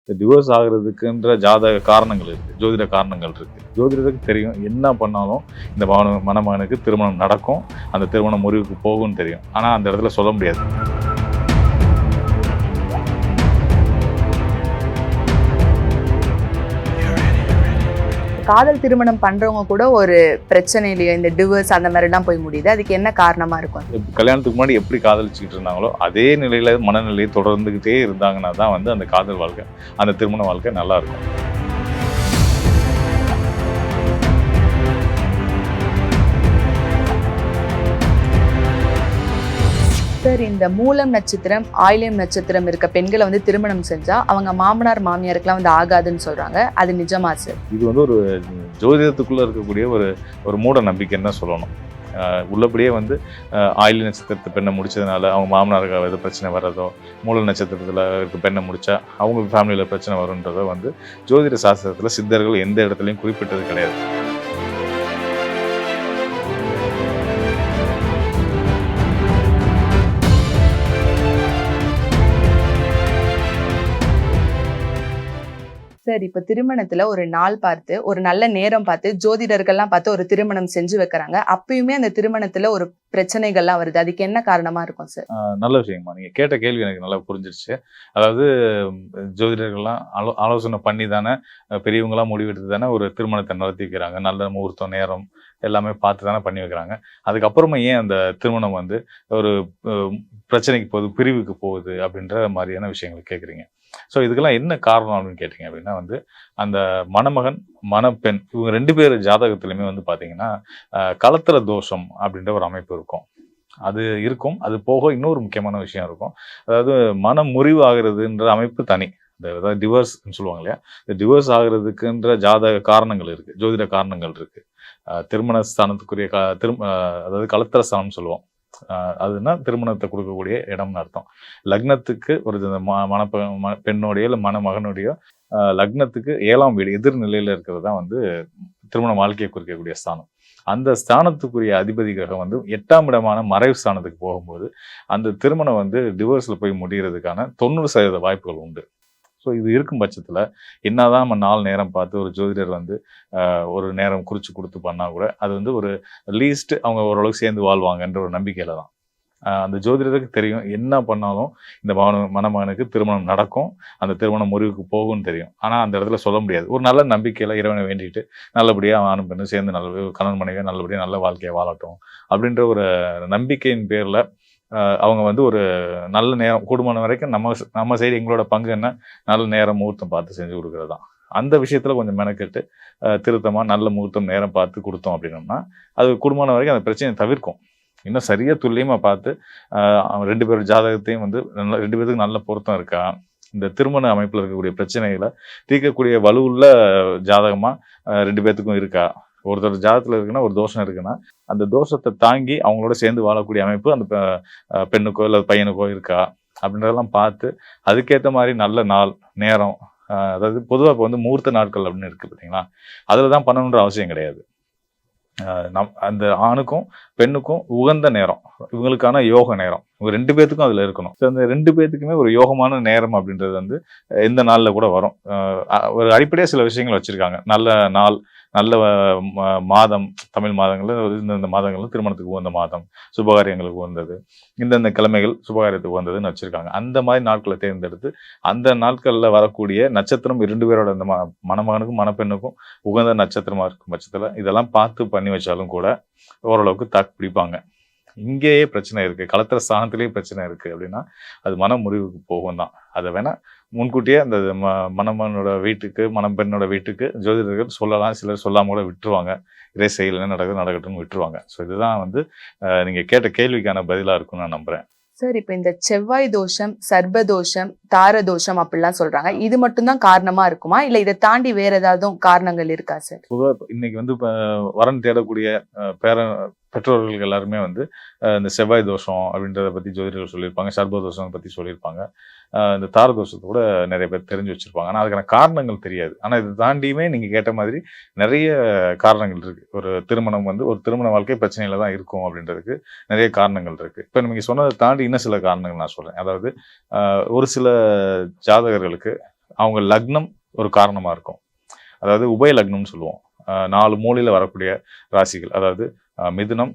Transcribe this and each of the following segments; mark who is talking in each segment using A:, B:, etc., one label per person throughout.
A: Divorce ஆகுறதுக்குன்ற ஜாதக காரணங்கள் இருக்குது, ஜோதிட காரணங்கள் இருக்குது. ஜோதிடருக்கு தெரியும் என்ன பண்ணாலும் இந்த மணமகனுக்கு திருமணம் நடக்கும், அந்த திருமணம் முறிவுக்கு போகும்னு தெரியும். ஆனால் அந்த இடத்துல சொல்ல முடியாது.
B: காதல் திருமணம் பண்றவங்க கூட ஒரு பிரச்சனையிலயோ இந்த டிவோர்ஸ் அந்த மாதிரிலாம் போய் முடியுது. அதுக்கு என்ன காரணமா இருக்கும்?
A: கல்யாணத்துக்கு முன்னாடி எப்படி காதலிச்சுக்கிட்டு இருந்தாங்களோ அதே நிலையில மனநிலையை தொடர்ந்துகிட்டே இருந்தாங்கன்னா தான் வந்து அந்த காதல் வாழ்க்கை, அந்த திருமண வாழ்க்கை நல்லா இருக்கும்.
B: சார், இந்த மூலம் நட்சத்திரம் ஆயில்யம் நட்சத்திரம் இருக்க பெண்களை வந்து திருமணம் செஞ்சா அவங்க மாமனார் மாமியாருக்குலாம் வந்து ஆகாதுன்னு சொல்றாங்க. அது நிஜமா சார்?
A: இது வந்து ஒரு ஜோதிடத்துக்குள்ள இருக்கக்கூடிய ஒரு மூட நம்பிக்கைன்னு தான் சொல்லணும். உள்ளபடியே வந்து ஆயில்ய நட்சத்திரத்தை பெண்ணை முடிச்சதுனால அவங்க மாமனாருக்கு எது பிரச்சனை வர்றதோ, மூல நட்சத்திரத்தில் இருக்க பெண்ணை முடிச்சா அவங்க ஃபேமிலியில் பிரச்சனை வரும்ன்றதோ வந்து ஜோதிட சாஸ்திரத்தில் சித்தர்கள் எந்த இடத்துலையும் குறிப்பிட்டது கிடையாது.
B: சார், இப்ப திருமணத்துல ஒரு நாள் பார்த்து, ஒரு நல்ல நேரம் பார்த்து, ஜோதிடர்கள்லாம் பார்த்து ஒரு திருமணம் செஞ்சு வைக்கிறாங்க. அப்பயுமே அந்த திருமணத்துல ஒரு பிரச்சனைகள்லாம் வருது. அதுக்கு என்ன காரணமா இருக்கும் சார்?
A: நல்ல விஷயமா நீங்க கேட்ட கேள்வி எனக்கு நல்லா புரிஞ்சிருச்சு. அதாவது ஜோதிடர்கள்லாம் ஆலோசனை பண்ணி தானே, பெரியவங்களாம் முடிவெடுத்து தானே ஒரு திருமணத்தை நடத்தி வைக்கிறாங்க. நல்ல முகூர்த்தம் நேரம் எல்லாமே பார்த்து தானே பண்ணி வைக்கிறாங்க. அதுக்கப்புறமா ஏன் அந்த திருமணம் வந்து ஒரு பிரச்சனைக்கு போகுது, பிரிவுக்கு போகுது அப்படின்ற மாதிரியான விஷயங்கள் கேட்குறீங்க. ஸோ இதுக்கெல்லாம் என்ன காரணம் அப்படின்னு கேட்டிங்க அப்படின்னா வந்து அந்த மணமகன் மணப்பெண் இவங்க 2 பேர் ஜாதகத்துலையுமே வந்து பார்த்தீங்கன்னா களத்திர தோஷம் அப்படின்ற ஒரு அமைப்பு இருக்கும். அது இருக்கும். அது போக இன்னொரு முக்கியமான விஷயம் இருக்கும். அதாவது மனம் முறிவு ஆகுறதுன்ற அமைப்பு தனி. அதாவது டிவோர்ஸ்ன்னு சொல்லுவாங்க இல்லையா, இந்த டிவோர்ஸ் ஆகுறதுக்குன்ற ஜாதக காரணங்கள் இருக்குது, ஜோதிட காரணங்கள் இருக்குது. திருமண ஸ்தானத்துக்குரிய அதாவது களத்திர ஸ்தானம்னு சொல்லுவோம். அதுனா திருமணத்தை கொடுக்கக்கூடிய இடம்னு அர்த்தம். லக்னத்துக்கு ஒரு பெண்ணுடைய இல்லை மணமகனுடைய லக்னத்துக்கு 7ஆம் வீடு எதிர்நிலையில இருக்கிறது தான் வந்து திருமண வாழ்க்கையை குறிக்கக்கூடிய ஸ்தானம். அந்த ஸ்தானத்துக்குரிய அதிபதி கிரகம் வந்து 8ஆம் இடமான மறைவு ஸ்தானத்துக்கு போகும்போது அந்த திருமணம் வந்து டிவோர்ஸில் போய் முடிகிறதுக்கான 90% வாய்ப்புகள் உண்டு. ஸோ இது இருக்கும் பட்சத்தில் என்னதான் நம்ம நாள் நேரம் பார்த்து ஒரு ஜோதிடர் வந்து ஒரு நேரம் குறித்து கொடுத்து பண்ணால் கூட அது வந்து ஒரு லீஸ்ட் அவங்க ஓரளவுக்கு சேர்ந்து வாழ்வாங்கன்ற ஒரு நம்பிக்கையில் தான். அந்த ஜோதிடருக்கு தெரியும் என்ன பண்ணாலும் இந்த மணமகனுக்கு திருமணம் நடக்கும், அந்த திருமணம் முறிவுக்கு போகும்னு தெரியும். ஆனால் அந்த இடத்துல சொல்ல முடியாது. ஒரு நல்ல நம்பிக்கையில் இறைவனை வேண்டிட்டு நல்லபடியாக ஆணும் பெண்ணும் சேர்ந்து நல்ல கணவன் மனைவியாக நல்லபடியாக நல்ல வாழ்க்கையை வாழட்டும் அப்படின்ற ஒரு நம்பிக்கையின் பேரில் அவங்க வந்து ஒரு நல்ல நேரம் கூடுமான வரைக்கும் நம்ம சைடு எங்களோட பங்கு என்ன, நல்ல நேரம் முகூர்த்தம் பார்த்து செஞ்சு கொடுக்குறது தான். அந்த விஷயத்தில் கொஞ்சம் மெனக்கெட்டு திருத்தமாக நல்ல முகூர்த்தம் நேரம் பார்த்து கொடுத்தோம் அப்படின்னோம்னா அது கூடுமான வரைக்கும் அந்த பிரச்சனையை தவிர்க்கும். இன்னும் சரியாக துல்லியமாக பார்த்து 2 பேர் ஜாதகத்தையும் வந்து 2 பேருக்கு நல்ல பொருத்தம் இருக்கா, இந்த திருமண அமைப்பில் இருக்கக்கூடிய பிரச்சனைகளை தீர்க்கக்கூடிய வலுவுள்ள ஜாதகமாக 2 பேர்த்துக்கும் இருக்கா. ஒருத்தர் ஜாதகத்தில் இருக்குன்னா ஒரு தோஷம் இருக்குன்னா அந்த தோஷத்தை தாங்கி அவங்களோட சேர்ந்து வாழக்கூடிய அமைப்பு அந்த பெண்ணுக்கோ இல்லை பையனுக்கோ இருக்கா அப்படின்றதெல்லாம் பார்த்து அதுக்கேற்ற மாதிரி நல்ல நாள் நேரம், அதாவது பொதுவாக இப்போ வந்து முகூர்த்த நாட்கள் அப்படின்னு இருக்குது பார்த்தீங்களா, அதில் தான் பண்ணணுன்ற அவசியம் கிடையாது. அந்த ஆணுக்கும் பெண்ணுக்கும் உகந்த நேரம், இவங்களுக்கான யோக நேரம் இவங்க 2 பேர்த்துக்கும் அதில் இருக்கணும். ஸோ அந்த 2 பேர்த்துக்குமே ஒரு யோகமான நேரம் அப்படின்றது வந்து எந்த நாளில் கூட வரும். ஒரு அடிப்படையாக சில விஷயங்கள் வச்சுருக்காங்க. நல்ல நாள், நல்ல மாதம், தமிழ் மாதங்களில் இந்த மாதங்களில் திருமணத்துக்கு உகந்த மாதம், சுபகாரியங்களுக்கு உகந்தது, இந்தந்த கிழமைகள் சுபகாரியத்துக்கு உகந்ததுன்னு வச்சுருக்காங்க. அந்த மாதிரி நாட்களை தேர்ந்தெடுத்து அந்த நாட்களில் வரக்கூடிய நட்சத்திரம் 2 பேரோட அந்த மணமகனுக்கும் மணப்பெண்ணுக்கும் உகந்த நட்சத்திரமாக இருக்கும் பட்சத்தில் இதெல்லாம் பார்த்து பண்ணி வச்சாலும் கூட ஓரளவுக்கு தாக்கு பிடிப்பாங்க. இங்கேயே பிரச்சனை இருக்குது, களத்திர ஸ்தானத்திலேயே பிரச்சனை இருக்குது அப்படின்னா அது மன முறிவுக்கு போகும் தான். அதை வேணால் முன்கூட்டியே அந்த மணமகனோட வீட்டுக்கு மணப்பெண்ணோட வீட்டுக்கு ஜோதிடர்கள் சொல்லலாம், சிலர் சொல்லாமல் கூட விட்டுருவாங்க. இதே செயல் என்ன நடக்கட்டும்னு விட்டுருவாங்க. ஸோ இதுதான் வந்து நீங்கள் கேட்ட கேள்விக்கான பதிலாக இருக்கும்னு நான் நம்புகிறேன்.
B: சார், இப்ப இந்த செவ்வாய் தோஷம், சர்ப தோஷம், தார தோஷம் அப்படிலாம் சொல்றாங்க. இது மட்டும்தான் காரணமா இருக்குமா, இல்ல இதை தாண்டி வேற ஏதாவது காரணங்கள் இருக்கா சார்?
A: பொதுவாக இன்னைக்கு வந்து வரன் தேடக்கூடிய பெற்றோர்கள் எல்லாருமே வந்து இந்த செவ்வாய் தோஷம் அப்படின்றத பற்றி ஜோதிடர்கள் சொல்லியிருப்பாங்க, சர்ப தோஷம் பற்றி சொல்லியிருப்பாங்க, இந்த தார தோஷத்தை கூட நிறைய பேர் தெரிஞ்சு வச்சுருப்பாங்க. ஆனால் அதுக்கான காரணங்கள் தெரியாது. ஆனால் இதை தாண்டியுமே நீங்கள் கேட்ட மாதிரி நிறைய காரணங்கள் இருக்குது. ஒரு திருமணம் வந்து ஒரு திருமண வாழ்க்கை பிரச்சனையில் தான் இருக்கும் அப்படின்றதுக்கு நிறைய காரணங்கள் இருக்குது. இப்போ நீங்கள் சொன்னதை தாண்டி இன்னும் சில காரணங்கள் நான் சொல்கிறேன். அதாவது ஒரு சில ஜாதகர்களுக்கு அவங்க லக்னம் ஒரு காரணமா இருக்கும். அதாவது உபய லக்னம்னு சொல்லுவோம். 4 மூலையில வரக்கூடிய ராசிகள், அதாவது மிதுனம்,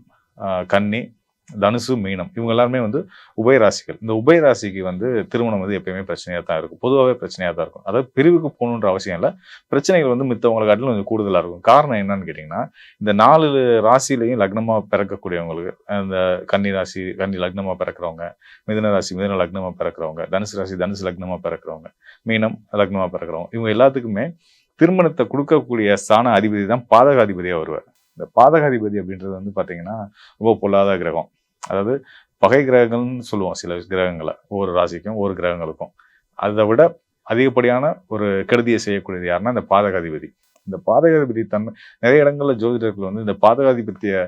A: கன்னி, தனுசு, மீனம், இவங்க எல்லாருமே வந்து உபய ராசிகள். இந்த உபய ராசிக்கு வந்து திருமணம் வந்து எப்பயுமே பிரச்சனையா தான் இருக்கும். பொதுவாகவே பிரச்சனையா தான் இருக்கும். அதாவது பிரிவுக்கு போகணுன்ற அவசியம் இல்லை. பிரச்சனைகள் வந்து மித்தவங்களை காட்டிலும் கொஞ்சம் கூடுதலா இருக்கும். காரணம் என்னன்னு கேட்டிங்கன்னா, இந்த 4 ராசியிலையும் லக்னமா பிறக்கக்கூடியவங்களுக்கு, அந்த கன்னி ராசி கன்னி லக்னமா பிறக்கிறவங்க, மிதுன ராசி மிதுன லக்னமா பிறக்கிறவங்க, தனுசு ராசி தனுசு லக்னமா பிறக்கிறவங்க, மீனம் லக்னமா பிறக்கிறவங்க, இவங்க எல்லாத்துக்குமே திருமணத்தை கொடுக்கக்கூடிய ஸ்தான அதிபதி தான் பாதகாதிபதியா வருவார். இந்த பாதகாதிபதி அப்படின்றது வந்து பாத்தீங்கன்னா ரொம்ப பொல்லாத கிரகம். அதாவது பகை கிரகங்கள்னு சொல்லுவோம் சில கிரகங்களை, ஒவ்வொரு ராசிக்கும் ஒவ்வொரு கிரகங்களுக்கும். அதை விட அதிகப்படியான ஒரு கெடுதியை செய்யக்கூடியது யாருன்னா இந்த பாதகாதிபதி. இந்த பாதகாதிபதி தன்மை நிறைய இடங்கள்ல ஜோதிடர்கள் வந்து இந்த பாதகாதிபத்திய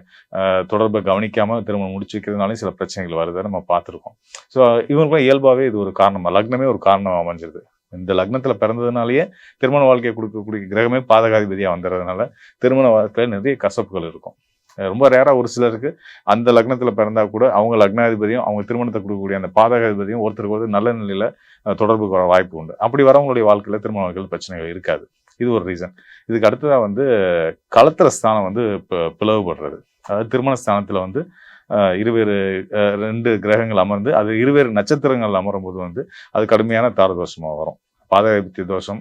A: தொடர்பை கவனிக்காம திருமணம் முடிச்சு வைக்கிறதுனாலே சில பிரச்சனைகள் வருதை நம்ம பார்த்துருக்கோம். ஸோ இவங்களுக்கும் இயல்பாவே இது ஒரு காரணமா, லக்னமே ஒரு காரணம் அமைஞ்சிருது. இந்த லக்னத்துல பிறந்ததுனாலேயே திருமண வாழ்க்கையை கொடுக்கக்கூடிய கிரகமே பாதகாதிபதியா வந்துடுறதுனால திருமண வாழ்க்கையில நிறைய கசப்புகள் இருக்கும். ரொம்ப ரேரா ஒரு சிலருக்கு அந்த லக்னத்துல பிறந்தா கூட அவங்க லக்னாதிபதியும் அவங்க திருமணத்தை கொடுக்கக்கூடிய அந்த பாதகாதிபதியும் ஒருத்தருக்கு ஒரு நல்ல நிலையில தொடர்புக்கு வர வாய்ப்பு உண்டு. அப்படி வரவங்களுடைய வாழ்க்கையில திருமண வாழ்க்கையில் பிரச்சனைகள் இருக்காது. இது ஒரு ரீசன். இதுக்கு அடுத்ததா வந்து களத்திர ஸ்தானம் வந்து பிளவுபடுறது. அதாவது திருமண ஸ்தானத்துல வந்து இருவேறு 2 கிரகங்கள் அமர்ந்து அது இருவேறு நட்சத்திரங்கள் அமரும் போது வந்து அது கடுமையான தாரதோஷமா வரும். பாதகாதிபத்திய தோஷம்,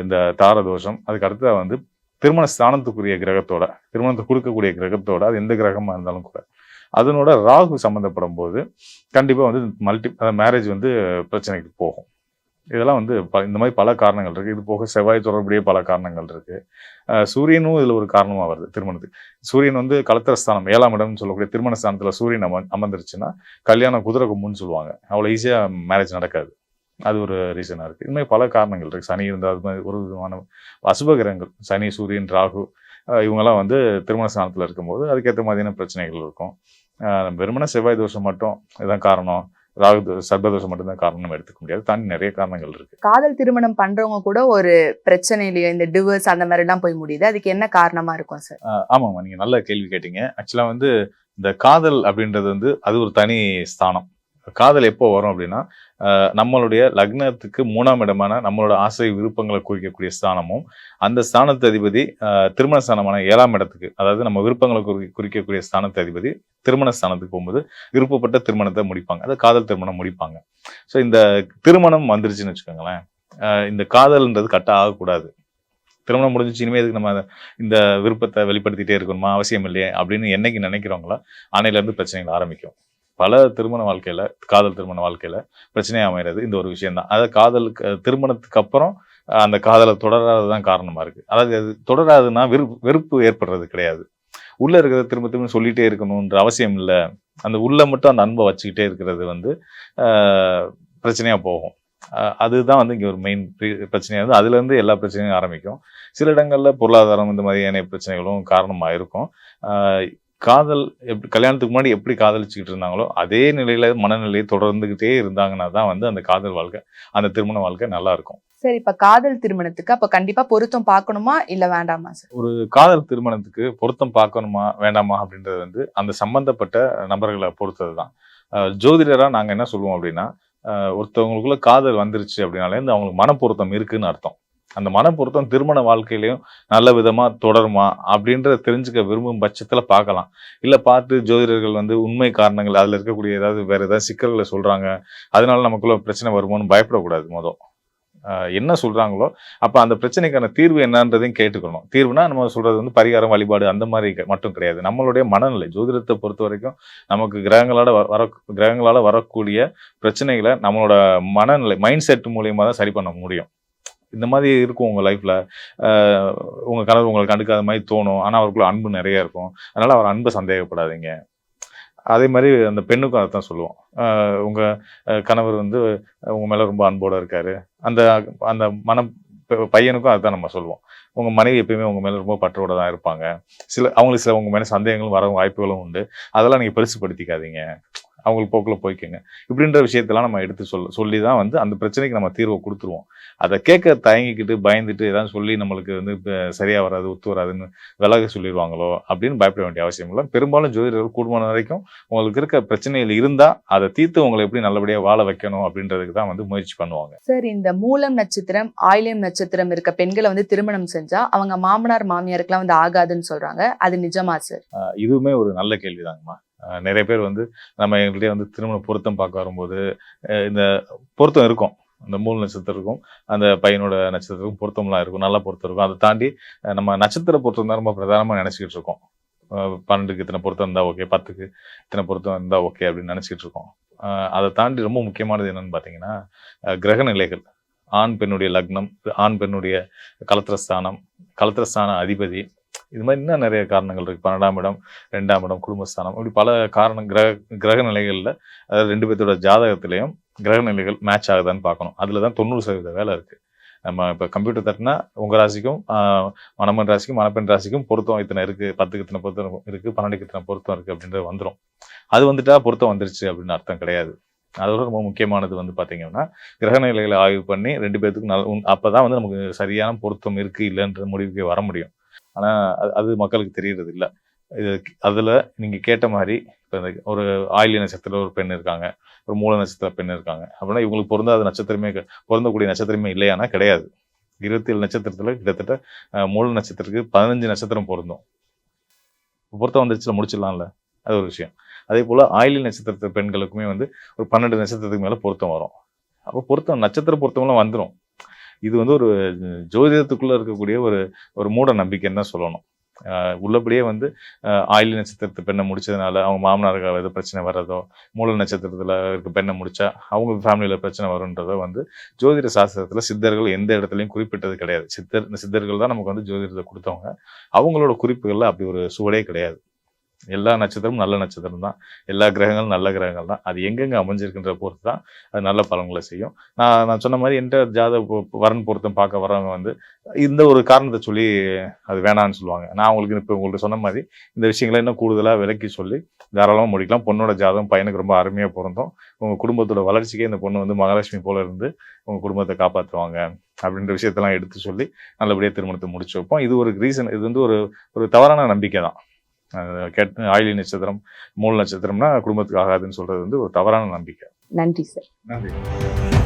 A: இந்த தாரதோஷம். அதுக்கு அடுத்ததா வந்து திருமண ஸ்தானத்துக்குரிய கிரகத்தோட, திருமணத்தை கொடுக்கக்கூடிய கிரகத்தோட, அது எந்த கிரகமா இருந்தாலும் கூட அதனோட ராகு சம்மந்தப்படும் போது கண்டிப்பா வந்து மேரேஜ் வந்து பிரச்சனைக்கு போகும். இதெல்லாம் வந்து இந்த மாதிரி பல காரணங்கள் இருக்கு. இது போக செவ்வாய் தொடர்புடைய பல காரணங்கள் இருக்கு. சூரியனும் இதுல ஒரு காரணமா வருது திருமணத்துக்கு. சூரியன் வந்து களத்திர ஸ்தானம் 7ஆம் இடம்னு சொல்லக்கூடிய திருமண ஸ்தானத்துல சூரியன் அமர்ந்துருச்சுன்னா கல்யாணம் குதிரை கொம்புன்னு சொல்லுவாங்க. அவ்வளவு ஈஸியா மேரேஜ் நடக்காது. அது ஒரு ரீசனா இருக்கு. இது மாதிரி பல காரணங்கள் இருக்கு. சனி இருந்தால் அது மாதிரி ஒரு விதமான அசுப கிரகங்கள், சனி, சூரியன், ராகு, இவங்கெல்லாம் வந்து திருமண ஸ்தானத்துல இருக்கும்போது அதுக்கேற்ற மாதிரியான பிரச்சனைகள் இருக்கும். வெறுமனே செவ்வாய் தோஷம் மட்டும் இதுதான் காரணம், ராகு சர்பதோஷம் மட்டும்தான் காரணம் எடுத்துக்க முடியாது. தாண்டி நிறைய காரணங்கள் இருக்கு.
B: காதல் திருமணம் பண்றவங்க கூட ஒரு பிரச்சனையிலயோ இந்த டிவோர்ஸ் அந்த மாதிரி எல்லாம் போய் முடியுது. அதுக்கு என்ன காரணமா இருக்கும் சார்?
A: ஆமாம்மா, நீங்க நல்ல கேள்வி கேட்டீங்க. ஆக்சுவலா வந்து இந்த காதல் அப்படின்றது வந்து அது ஒரு தனி ஸ்தானம். காதல் எப்போ வரும் அப்படின்னா, நம்மளுடைய லக்னத்துக்கு 3ஆம் இடமான நம்மளோட ஆசை விருப்பங்களை குறிக்கக்கூடிய ஸ்தானமும், அந்த ஸ்தானத்து அதிபதி திருமண ஸ்தானமான 7ஆம் இடத்துக்கு, அதாவது நம்ம விருப்பங்களை குறிக்கக்கூடிய ஸ்தானத்து அதிபதி திருமண ஸ்தானத்துக்கு போகும்போது விருப்பப்பட்ட திருமணத்தை முடிப்பாங்க. அதை காதல் திருமணம் முடிப்பாங்க. ஸோ இந்த திருமணம் வந்துருச்சுன்னு வச்சுக்கோங்களேன், இந்த காதல்ன்றது கட்ட ஆகக்கூடாது. திருமணம் முடிஞ்சிச்சு, இனிமே இதுக்கு நம்ம இந்த விருப்பத்தை வெளிப்படுத்திட்டே இருக்கணுமா, அவசியம் இல்லையே அப்படின்னு என்னைக்கு நினைக்கிறவங்களா அன்னையில இருந்து பிரச்சனைகள் ஆரம்பிக்கும். பல திருமண வாழ்க்கையில, காதல் திருமண வாழ்க்கையில பிரச்சனை அமைகிறது இந்த ஒரு விஷயம் தான். அதாவது காதலுக்கு திருமணத்துக்கு அப்புறம் அந்த காதலை தொடராததான் காரணமா இருக்கு. அதாவது அது தொடராதுன்னா வெறுப்பு ஏற்படுறது கிடையாது. உள்ள இருக்கிறத திரும்ப திரும்ப சொல்லிட்டே இருக்கணும்ன்ற அவசியம் இல்லை. அந்த உள்ள மட்டும் அந்த அன்பை வச்சுக்கிட்டே இருக்கிறது வந்து பிரச்சனையா போகும். அதுதான் வந்து இங்க ஒரு மெயின் பிரச்சனையா இருந்து அதுல இருந்து எல்லா பிரச்சனையும் ஆரம்பிக்கும். சில இடங்கள்ல பொருளாதாரம் இந்த மாதிரியான பிரச்சனைகளும் காரணமா இருக்கும். காதல் கல்யாணத்துக்கு முன்னாடி எப்படி காதலிச்சுக்கிட்டு இருந்தாங்களோ அதே நிலையில மனநிலையை தொடர்ந்துகிட்டே இருந்தாங்கன்னா தான் வந்து அந்த காதல் வாழ்க்கை, அந்த திருமண வாழ்க்கை நல்லா இருக்கும்.
B: சரி, இப்ப காதல் திருமணத்துக்கு அப்ப கண்டிப்பா பொருத்தம் பார்க்கணுமா இல்ல வேண்டாமா சார்?
A: ஒரு காதல் திருமணத்துக்கு பொருத்தம் பார்க்கணுமா வேண்டாமா அப்படின்றது வந்து அந்த சம்பந்தப்பட்ட நபர்களை பொறுத்ததுதான். ஜோதிடரா நாங்க என்ன சொல்லுவோம் அப்படின்னா, ஒருத்தவங்களுக்குள்ள காதல் வந்துருச்சு அப்படின்னாலே அவங்களுக்கு மனப்பொருத்தம் இருக்குன்னு அர்த்தம். அந்த மனப்பொருத்தம் திருமண வாழ்க்கையிலையும் நல்ல விதமா தொடருமா அப்படின்றத தெரிஞ்சுக்க விரும்பும் பட்சத்துல பார்க்கலாம். இல்ல பார்த்து ஜோதிடர்கள் வந்து உண்மை காரணங்கள் அதுல இருக்கக்கூடிய வேற ஏதாவது சிக்கல்களை சொல்றாங்க, அதனால நமக்குள்ள பிரச்சனை வருமோன்னு பயப்படக்கூடாது. என்ன சொல்றாங்களோ அப்ப அந்த பிரச்சனைக்கான தீர்வு என்னன்றதையும் கேட்டுக்கணும். தீர்வுனா நம்ம சொல்றது வந்து பரிகாரம், வழிபாடு அந்த மாதிரி மட்டும் கிடையாது. நம்மளுடைய மனநிலை, ஜோதிடத்தை பொறுத்த வரைக்கும் நமக்கு கிரகங்களால வரக்கூடிய பிரச்சனைகளை நம்மளோட மனநிலை, மைண்ட் செட் மூலியமா தான் சரி பண்ண முடியும். இந்த மாதிரி இருக்கும் உங்க லைஃப்ல. உங்க கணவர் உங்களுக்கு கண்டுக்காத மாதிரி தோணும், ஆனா அவருக்குள்ள அன்பு நிறைய இருக்கும். அதனால அவர் அன்பை சந்தேகப்படாதீங்க. அதே மாதிரி அந்த பெண்ணுக்கும் அதை தான் சொல்லுவோம். உங்க கணவர் வந்து உங்க மேல ரொம்ப அன்போட இருக்காரு, அந்த அந்த பையனுக்கும் அதுதான் நம்ம சொல்லுவோம். உங்க மனைவி எப்பயுமே உங்க மேல ரொம்ப பற்றோட தான் இருப்பாங்க. அவங்களுக்கு சில உங்க மேல சந்தேகங்களும் வர வாய்ப்புகளும் உண்டு. அதெல்லாம் நீங்க பெருசுப்படுத்திக்காதீங்க. அவங்களுக்கு போக்கில் போய்க்குங்க இப்படின்ற விஷயத்தெல்லாம் நம்ம எடுத்து சொல்லி தான் வந்து அந்த பிரச்சனைக்கு நம்ம தீர்வை கொடுத்துருவோம். அதை கேட்க தயங்கிக்கிட்டு பயந்துட்டு ஏதாவது சொல்லி நம்மளுக்கு வந்து இப்போ சரியாக வராது ஒத்து வராதுன்னு விலக சொல்லிடுவாங்களோ அப்படின்னு பயப்பட வேண்டிய அவசியம் இல்லை. பெரும்பாலும் ஜோதிடர்கள் கூடுமான வரைக்கும் உங்களுக்கு இருக்க பிரச்சனைகள் இருந்தால் அதை தீர்த்து உங்களை எப்படி நல்லபடியாக வாழ வைக்கணும் அப்படின்றதுக்கு தான் வந்து முயற்சி பண்ணுவாங்க.
B: சார், இந்த மூலம் நட்சத்திரம் ஆயில்யம் நட்சத்திரம் இருக்க பெண்களை வந்து திருமணம் செஞ்சா அவங்க மாமனார் மாமியாருக்குலாம் வந்து ஆகாதுன்னு சொல்றாங்க, அது நிஜமா சார்?
A: இதுவுமே ஒரு நல்ல கேள்விதாங்கம்மா. நிறைய பேர் வந்து நம்ம எங்கள்கிட்ட வந்து திருமண பொருத்தம் பார்க்க வரும்போது இந்த பொருத்தம் இருக்கும், அந்த மூல நட்சத்திரத்துக்கும் அந்த பையனோட நட்சத்திரத்துக்கும் பொருத்தம்லாம் இருக்கும், நல்ல பொருத்தம் இருக்கும். அதை தாண்டி நம்ம நட்சத்திர பொருத்தம் தான் ரொம்ப பிரதானமாக நினச்சிக்கிட்டு இருக்கோம். 12க்கு இத்தனை பொருத்தம் இருந்தால் ஓகே, 10க்கு இத்தனை பொருத்தம் இருந்தால் ஓகே அப்படின்னு நினச்சிக்கிட்டு இருக்கோம். அதை தாண்டி ரொம்ப முக்கியமானது என்னன்னு பார்த்தீங்கன்னா கிரக நிலைகள், ஆண் பெண்ணுடைய லக்னம், ஆண் பெண்ணுடைய கலத்திரஸ்தான அதிபதி, இது மாதிரி இன்னும் நிறைய காரணங்கள் இருக்குது. 12ஆம் இடம், 2ஆம் இடம், குடும்பஸ்தானம், இப்படி பல காரணம் கிரக நிலைகளில், அதாவது 2 பேர்த்தோட ஜாதகத்திலையும் கிரக நிலைகள் மேட்ச் ஆகுதான்னு பார்க்கணும். அதில் தான் 90% வேலை இருக்குது. நம்ம இப்போ கம்ப்யூட்டர் தட்டினா உங்கள் ராசிக்கும் மணமன் ராசிக்கும் மணப்பெண் ராசிக்கும் பொருத்தம் இத்தனை இருக்குது, 10க்கு இத்தனை பொருத்தம் இருக்குது, 12க்கு இத்தனை பொருத்தம் இருக்குது அப்படின்றது வந்துடும். அது வந்துட்டா பொருத்தம் வந்துருச்சு அப்படின்னு அர்த்தம் கிடையாது. அதோட ரொம்ப முக்கியமானது வந்து பார்த்தீங்கன்னா கிரக நிலைகளை ஆய்வு பண்ணி 2 பேர்த்துக்கும் அப்போ தான் வந்து நமக்கு சரியான பொருத்தம் இருக்குது இல்லைன்ற முடிவுக்கு வர முடியும். ஆனால் அது மக்களுக்கு தெரியறது இல்லை. இது அதில் நீங்கள் கேட்ட மாதிரி இப்போ ஒரு ஆயில்ய நட்சத்திரம் ஒரு பெண் இருக்காங்க, ஒரு மூல நட்சத்திர பெண் இருக்காங்க அப்படின்னா இவங்களுக்கு பொருந்தாத நட்சத்திரமே பொருந்தக்கூடிய நட்சத்திரமே இல்லையானா கிடையாது. 27 நட்சத்திரத்தில் கிட்டத்தட்ட மூல நட்சத்திரத்துக்கு 15 நட்சத்திரம் பொருந்தும். பொருத்தம் வந்துருச்சுல முடிச்சிடலாம்ல, அது ஒரு விஷயம். அதே போல் ஆயில்ய நட்சத்திரத்து பெண்களுக்குமே வந்து ஒரு 12 நட்சத்திரத்துக்கு மேலே பொருத்தம் வரும். அப்போ பொருத்தம் நட்சத்திர பொருத்தம்லாம் வந்துடும். இது வந்து ஒரு ஜோதிடத்துக்குள்ளே இருக்கக்கூடிய ஒரு மூட நம்பிக்கைன்னு தான் சொல்லணும். உள்ளபடியே வந்து ஆயில்ய நட்சத்திரத்து பெண்ணை முடிச்சதுனால அவங்க மாமனாருக்கு எது பிரச்சனை வர்றதோ, மூல நட்சத்திரத்தில் இருக்க பெண்ணை முடிச்சா அவங்க ஃபேமிலியில் பிரச்சனை வரும்ன்றதோ வந்து ஜோதிட சாஸ்திரத்தில் சித்தர்கள் எந்த இடத்துலையும் குறிப்பிட்டது கிடையாது. சித்தர்கள் தான் நமக்கு வந்து ஜோதிடத்தை கொடுத்தவங்க. அவங்களோட குறிப்புகளில் அப்படி ஒரு சுவடே கிடையாது. எல்லா நட்சத்திரமும் நல்ல நட்சத்திரம் தான், எல்லா கிரகங்களும் நல்ல கிரகங்கள் தான். அது எங்கெங்கே அமைஞ்சிருக்கின்ற பொறுத்து தான் அது நல்ல பலன்களை செய்யும். நான் சொன்ன மாதிரி என்கிட்ட வரன் பொருத்தம் பார்க்க வரவங்க வந்து இந்த ஒரு காரணத்தை சொல்லி அது வேணான்னு சொல்லுவாங்க. நான் உங்களுக்கு இப்போ உங்கள்கிட்ட சொன்ன மாதிரி இந்த விஷயங்களை இன்னும் கூடுதலாக விலக்கி சொல்லி தாராளமாக முடிக்கலாம். பொண்ணோட ஜாதகம் பையனுக்கு ரொம்ப அருமையாக பொருந்தும். உங்கள் குடும்பத்தோட வளர்ச்சிக்கே இந்த பொண்ணு வந்து மகாலட்சுமி போல இருந்து உங்கள் குடும்பத்தை காப்பாற்றுவாங்க அப்படின்ற விஷயத்தெல்லாம் எடுத்து சொல்லி நல்லபடியாக திருமணத்தை முடிச்சு வைப்போம். இது ஒரு ரீசன், இது வந்து ஒரு தவறான நம்பிக்கை தான். ஆயில்ய நட்சத்திரம் மூல நட்சத்திரம்னா குடும்பத்துக்கு ஆகாதுன்னு சொல்றது வந்து ஒரு தவறான நம்பிக்கை.
B: நன்றி சார்.
A: நன்றி.